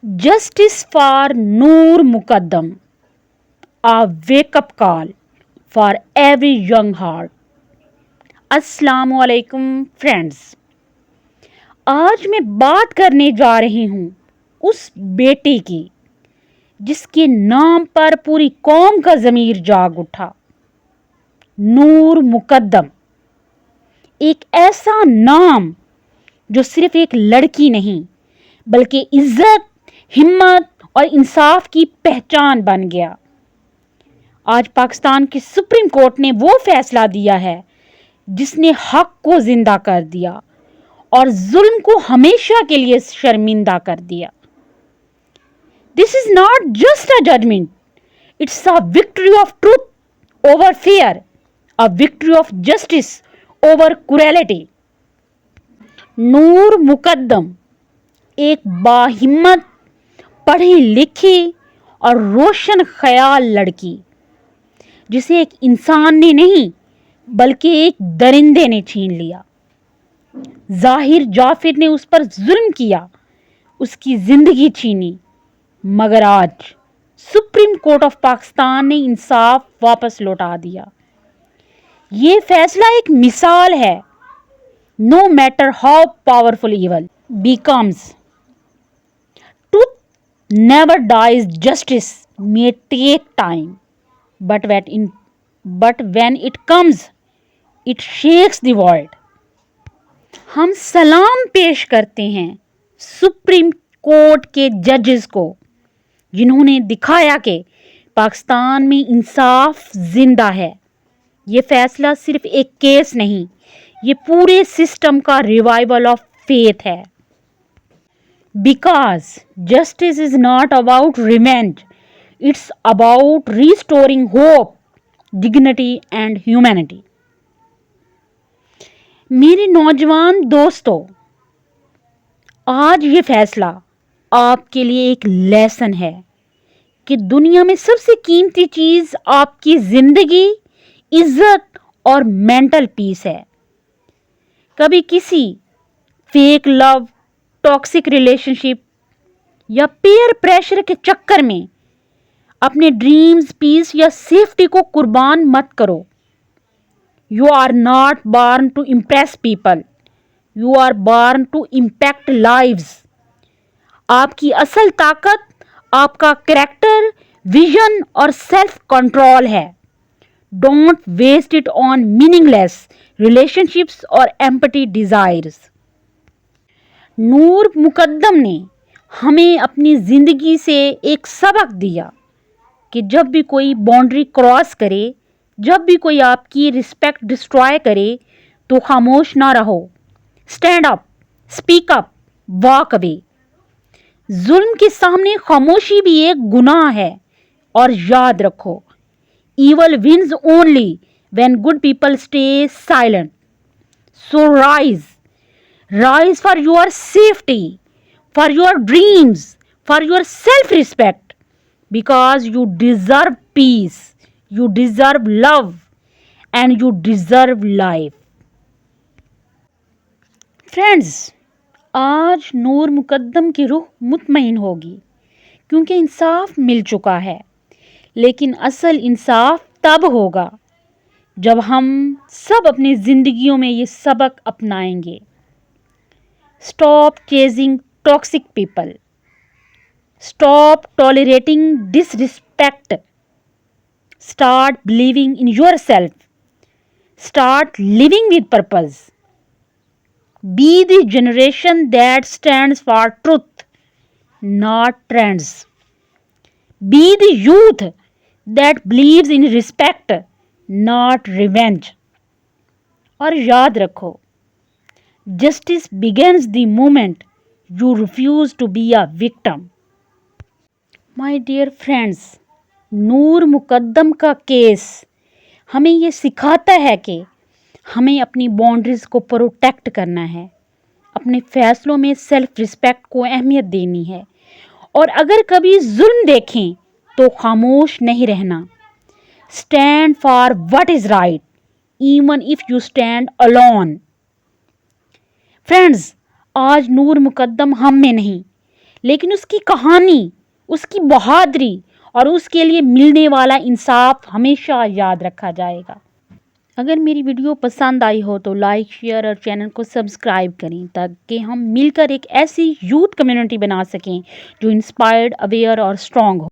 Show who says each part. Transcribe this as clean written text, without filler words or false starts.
Speaker 1: Justice for Noor Muqaddam, a wake-up call for every young heart. अस्सलामु अलैकुम friends, आज मैं बात करने जा रही हूँ उस बेटी की जिसके नाम पर पूरी कौम का ज़मीर जाग उठा। नूर मुकद्दम, एक ऐसा नाम जो सिर्फ एक लड़की नहीं बल्कि इज्जत, हिम्मत और इंसाफ की पहचान बन गया। आज पाकिस्तान की सुप्रीम कोर्ट ने वो फैसला दिया है जिसने हक को जिंदा कर दिया और जुल्म को हमेशा के लिए शर्मिंदा कर दिया। This is not just a judgement, it's a victory of truth over fear, a victory of justice over cruelty. Noor Mukadam एक बाहिम्मत, पढ़ी लिखी और रोशन ख्याल लड़की जिसे एक इंसान ने नहीं बल्कि एक दरिंदे ने छीन लिया। जाहिर जाफिर ने उस पर जुल्म किया, उसकी जिंदगी छीनी, मगर आज सुप्रीम कोर्ट ऑफ पाकिस्तान ने इंसाफ वापस लौटा दिया। ये फैसला एक मिसाल है। No matter how powerful evil becomes, truth never dies. Justice may take time, but when it comes, it shakes the world. हम सलाम पेश करते हैं सुप्रीम कोर्ट के जजेस को जिन्होंने दिखाया कि पाकिस्तान में इंसाफ जिंदा है। ये फैसला सिर्फ एक केस नहीं, ये पूरे सिस्टम का रिवाइवल ऑफ फेथ है। Because justice is not about revenge, it's about restoring hope, dignity and humanity. मेरे नौजवान दोस्तों, आज ये फैसला आपके लिए एक लेसन है कि दुनिया में सबसे कीमती चीज़ आपकी ज़िंदगी, इज्जत और मेंटल पीस है। कभी किसी फेक लव, टॉक्सिक रिलेशनशिप या पीयर प्रेशर के चक्कर में अपने ड्रीम्स, पीस या सेफ्टी को कुर्बान मत करो। You are not born to impress people, you are born to impact lives. आपकी असल ताकत आपका कैरेक्टर, विजन और सेल्फ कंट्रोल है। Don't waste it on meaningless relationships और एम्पटी डिजायर्स। नूर मुकद्दम ने हमें अपनी ज़िंदगी से एक सबक दिया कि जब भी कोई बाउंड्री क्रॉस करे, जब भी कोई आपकी रिस्पेक्ट डिस्ट्रॉय करे तो खामोश ना रहो। Stand up, speak up, walk away. जुल्म के सामने खामोशी भी एक गुनाह है और याद रखो, evil wins only when good people stay silent. So rise for your safety, for your dreams, for your self-respect, because you deserve peace, you deserve love, and you deserve life. Friends, आज नूर मुकद्दम की रूह मुतमईन होगी क्योंकि इंसाफ मिल चुका है, लेकिन असल इंसाफ तब होगा जब हम सब अपनी ज़िंदगियों में ये सबक अपनाएंगे। Stop chasing toxic people, stop tolerating disrespect, start believing in your self, start living with purpose. Be the generation that stands for truth, not trends. Be the youth that believes in respect, not revenge. और याद रखो, justice begins the moment you refuse to be a victim. My dear friends, नूर मुकद्दम का case हमें ये सिखाता है कि हमें अपनी बाउंड्रीज को प्रोटेक्ट करना है, अपने फैसलों में सेल्फ रिस्पेक्ट को अहमियत देनी है, और अगर कभी जुल्म देखें तो खामोश नहीं रहना। Stand for what is right even if you stand alone. Friends, आज नूर मुकद्दम हम में नहीं لیکن اس کی کہانی، اس کی بہادری اور اس کے لیے ملنے والا انصاف ہمیشہ یاد رکھا جائے گا۔ اگر میری ویڈیو پسند آئی ہو تو لائک، شیئر اور چینل کو سبسکرائب کریں تاکہ ہم مل کر ایک ایسی یوتھ کمیونٹی بنا سکیں جو انسپائرڈ، اویئر اور اسٹرانگ ہو۔